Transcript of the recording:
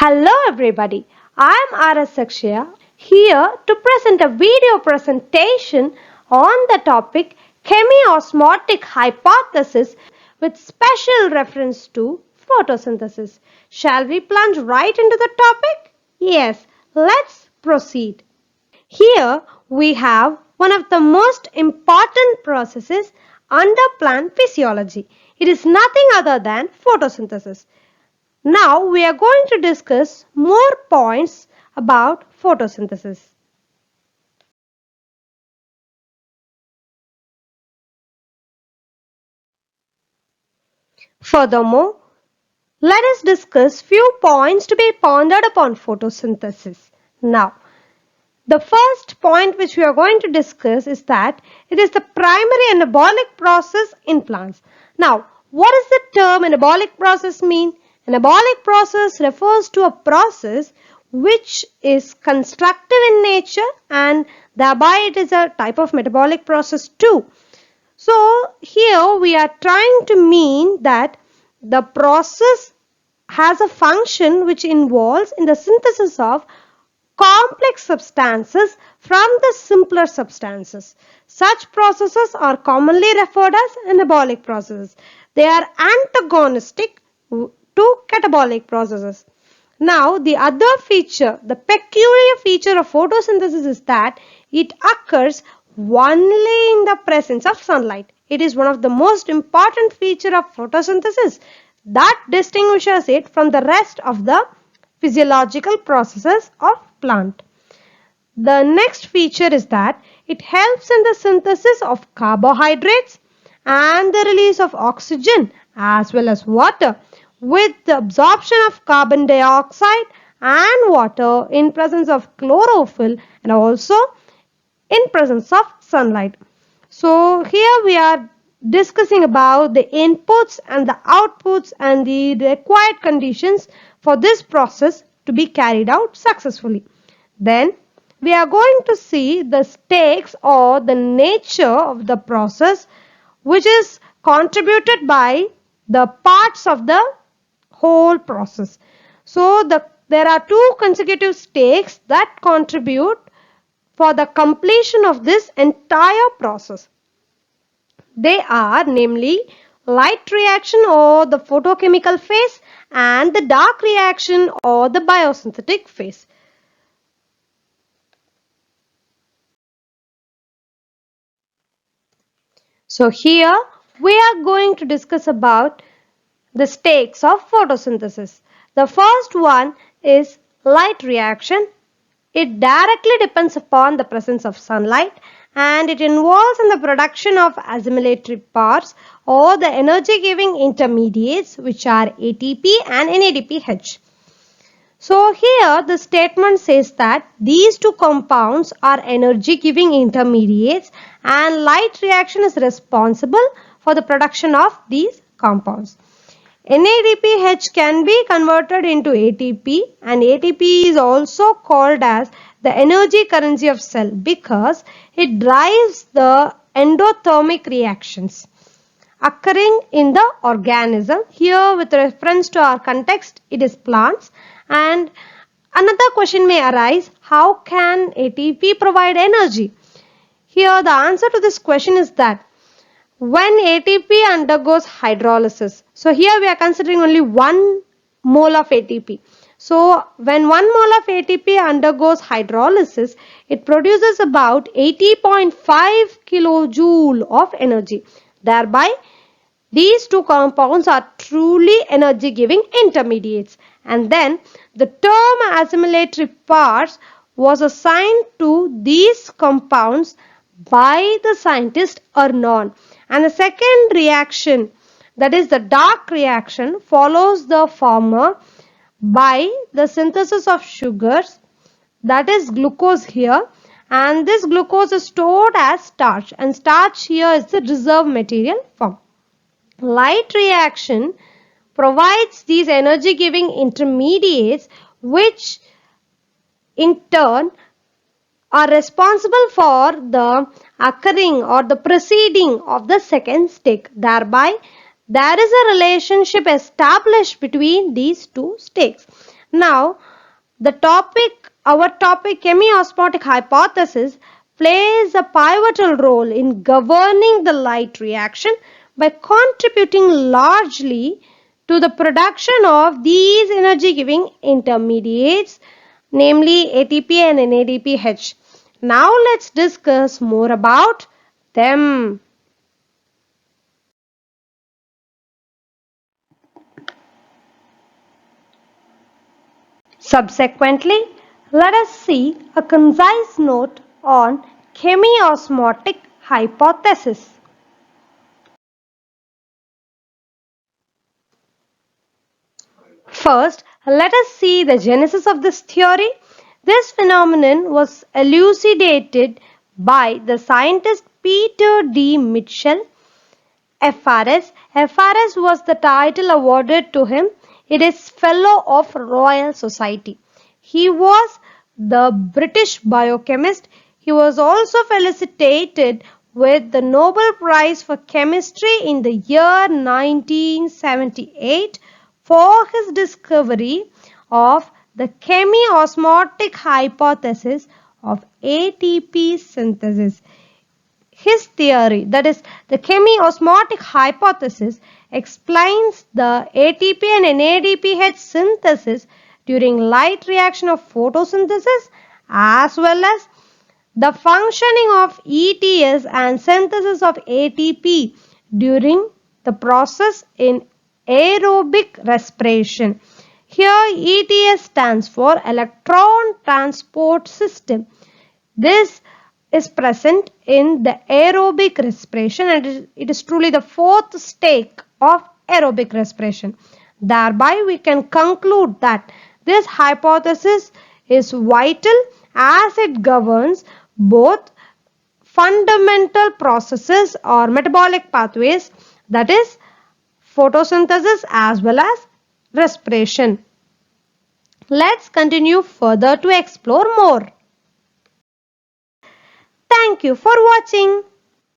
Hello everybody, I am R.S.AKSHAYA here to present a video presentation on the topic Chemiosmotic hypothesis with special reference to photosynthesis. Shall we plunge right into the topic? Yes, let's proceed. Here we have one of the most important processes under plant physiology. It is nothing other than photosynthesis. Now we are going to discuss more points about photosynthesis. Furthermore, let us discuss few points to be pondered upon photosynthesis. Now, the first point which we are going to discuss is that it is the primary anabolic process in plants. Now, what does the term anabolic process mean? Anabolic process refers to a process which is constructive in nature and thereby it is a type of metabolic process too. So here we are trying to mean that the process has a function which involves in the synthesis of complex substances from the simpler substances. Such processes are commonly referred as anabolic processes. They are antagonistic to catabolic processes. Now, the other feature, the peculiar feature of photosynthesis is that it occurs only in the presence of sunlight. It is one of the most important features of photosynthesis that distinguishes it from the rest of the physiological processes of plant. The next feature is that it helps in the synthesis of carbohydrates and the release of oxygen as well as water with the absorption of carbon dioxide and water in presence of chlorophyll and also in presence of sunlight. So here we are discussing about the inputs and the outputs and the required conditions for this process to be carried out successfully. Then we are going to see the stakes or the nature of the process which is contributed by the parts of the whole process. So there are two consecutive stakes that contribute for the completion of this entire process. They are namely light reaction or the photochemical phase and the dark reaction or the biosynthetic phase. So here we are going to discuss about the stakes of photosynthesis. The first one is light reaction. It directly depends upon the presence of sunlight and it involves in the production of assimilatory parts or the energy giving intermediates which are ATP and NADPH. So here the statement says that these two compounds are energy giving intermediates and light reaction is responsible for the production of these compounds. NADPH can be converted into ATP and ATP is also called as the energy currency of cell because it drives the endothermic reactions occurring in the organism. Here with reference to our context it is plants, and another question may arise, how can ATP provide energy? Here the answer to this question is that when ATP undergoes hydrolysis, so here we are considering only 1 mole of ATP. So when 1 mole of ATP undergoes hydrolysis, it produces about 80.5 kilojoule of energy. Thereby, these two compounds are truly energy giving intermediates. And then the term assimilatory parts was assigned to these compounds by the scientist Ernon. And the second reaction, that is the dark reaction, follows the former by the synthesis of sugars, that is glucose here, and this glucose is stored as starch and starch here is the reserve material form. Light reaction provides these energy giving intermediates which in turn are responsible for the occurring or the proceeding of the second stake. Thereby, there is a relationship established between these two stakes. Now, our topic chemiosmotic hypothesis plays a pivotal role in governing the light reaction by contributing largely to the production of these energy giving intermediates, namely ATP and NADPH. Now let's discuss more about them. Subsequently, let us see a concise note on chemiosmotic hypothesis. First, let us see the genesis of this theory. This phenomenon was elucidated by the scientist Peter D. Mitchell, FRS. FRS was the title awarded to him. It is Fellow of Royal Society. He was the British biochemist. He was also felicitated with the Nobel Prize for Chemistry in the year 1978 for his discovery of the chemiosmotic hypothesis of ATP synthesis. His theory, that is the chemiosmotic hypothesis, explains the ATP and NADPH synthesis during light reaction of photosynthesis as well as the functioning of ETS and synthesis of ATP during the process in aerobic respiration. Here ETS stands for electron transport system. This is present in the aerobic respiration and it is truly the fourth stage of aerobic respiration. Thereby we can conclude that this hypothesis is vital as it governs both fundamental processes or metabolic pathways, that is photosynthesis as well as respiration. Let's continue further to explore more. Thank you for watching.